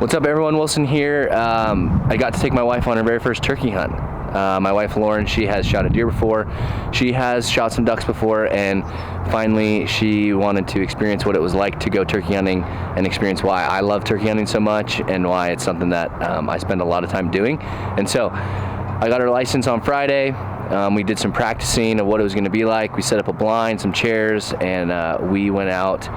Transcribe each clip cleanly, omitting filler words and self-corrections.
What's up everyone, Wilson here. I got to take my wife on her very first turkey hunt. My wife Lauren, she has shot a deer before, she has shot some ducks before, and finally she wanted to experience what it was like to go turkey hunting and experience why I love turkey hunting so much and why it's something that I spend a lot of time doing. And so I got her license on Friday. We did some practicing of what it was going to be like. We set up a blind, some chairs, and we went out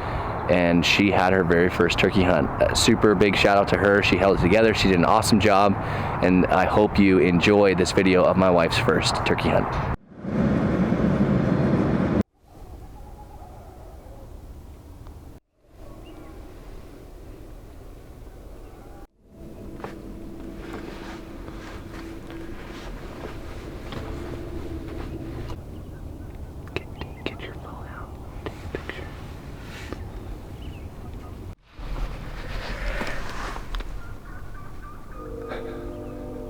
and she had her very first turkey hunt. Super big shout out to her. She held it together. She did an awesome job, and I hope you enjoy this video of my wife's first turkey hunt. Get your phone out. Take a picture.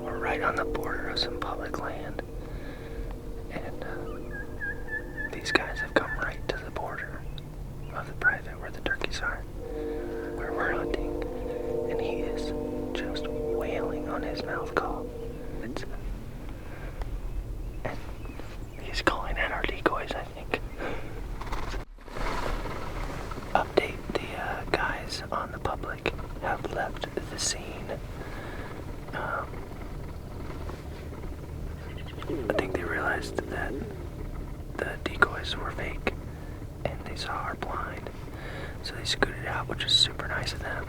We're right on the border of some public land, and these guys have come right to the border of the private where the turkeys are, where we're hunting, and he is just wailing on his mouth call. And he's calling at our decoys, I think. Update, the guys on the public have left the scene. I think they realized that the decoys were fake and they saw our blind, so they scooted out, which is super nice of them.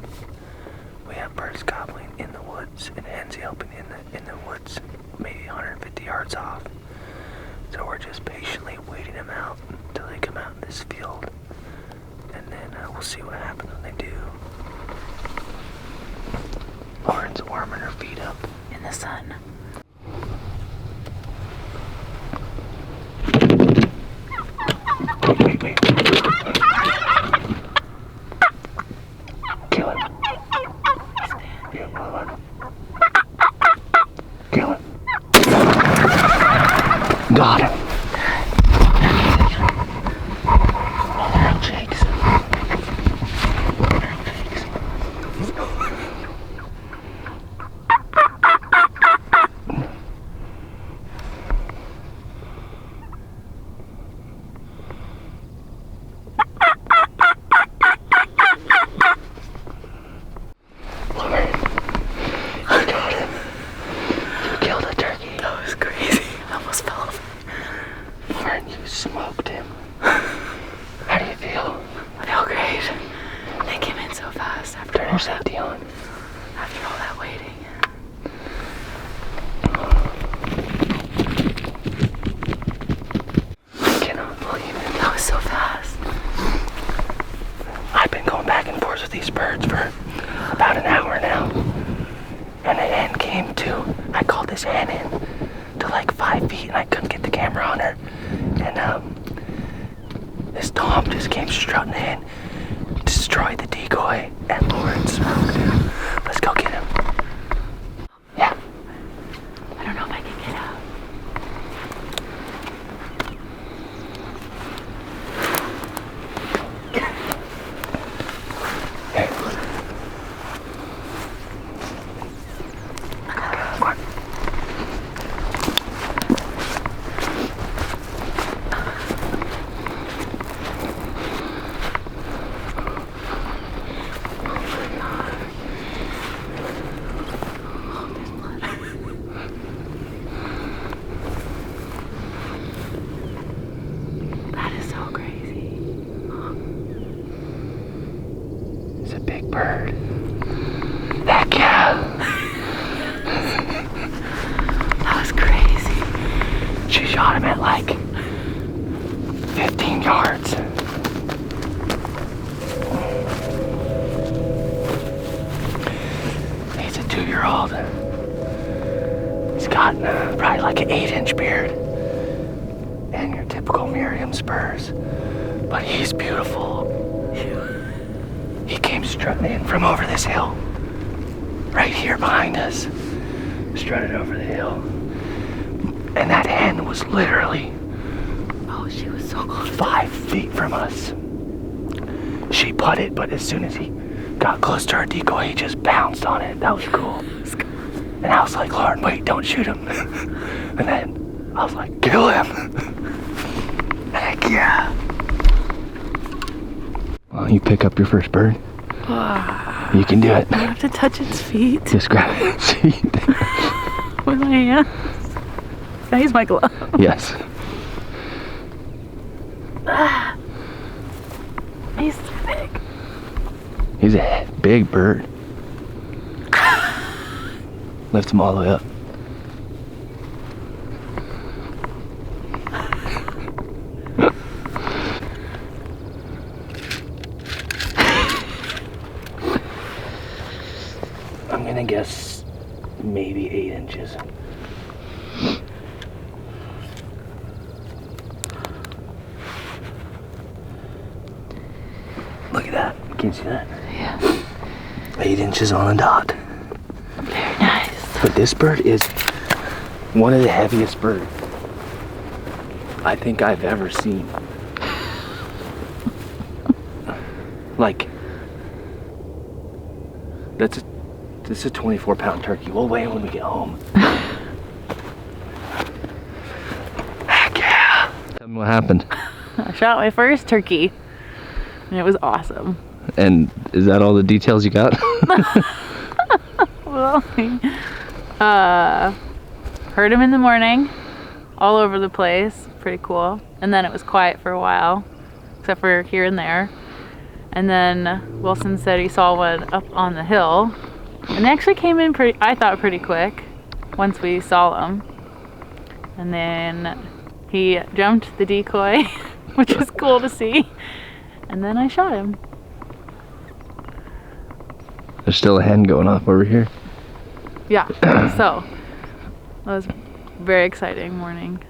We have birds gobbling in the woods and hens yelping in the woods, maybe 150 yards off. So we're just patiently waiting them out until they come out in this field, and then we'll see what happens when they do. Lauren's warming her feet up in the sun. Wait. Kill him. Yeah, hold on. Kill him. Got him. Oh, they're all shakes. Smoked him. How do you feel? I feel great. They came in so fast after Turn your safety on. After all that waiting. I cannot believe it. That was so fast. I've been going back and forth with these birds for about an hour now. And an hen came to, I called this hen in to like 5 feet and I couldn't get the camera on her. And this Tom just came strutting in, destroyed the decoy, and Lauren smoked him. Let's go get him. Yeah. I don't know if I can get out. Hey. Come on. It's a big bird. Heck yeah! That was crazy. She shot him at like 15 yards. He's a 2-year-old. He's got probably like an 8-inch beard and your typical Miriam spurs, but he's beautiful. He came strutting in from over this hill, right here behind us. Strutted over the hill. And that hen was literally She was so close. 5 feet from us. She putted, but as soon as he got close to our decoy, he just pounced on it. That was cool. And I was like, Lauren, wait, don't shoot him. And then I was like, kill him. Heck yeah. Well, you pick up your first bird. You can do it. I have to touch its feet Just grab its feet. with my hands. Can I use my glove? Yes. He's so big. He's a big bird. Lift him all the way up. I'm gonna guess maybe 8 inches. Look at that. Can you see that? Yeah. 8 inches on a dot. Very nice. But this bird is one of the heaviest birds I think I've ever seen. Like, this is a 24-pound turkey. We'll weigh him when we get home. Heck yeah. Tell me what happened. I shot my first turkey, and it was awesome. And is that all the details you got? Well, heard him in the morning, all over the place, pretty cool. And then it was quiet for a while, except for here and there. And then Wilson said he saw one up on the hill, and they actually came in I thought pretty quick once we saw them. And then he jumped the decoy, which was cool to see. And then I shot him. There's still a hen going off over here. Yeah, so that was a very exciting morning.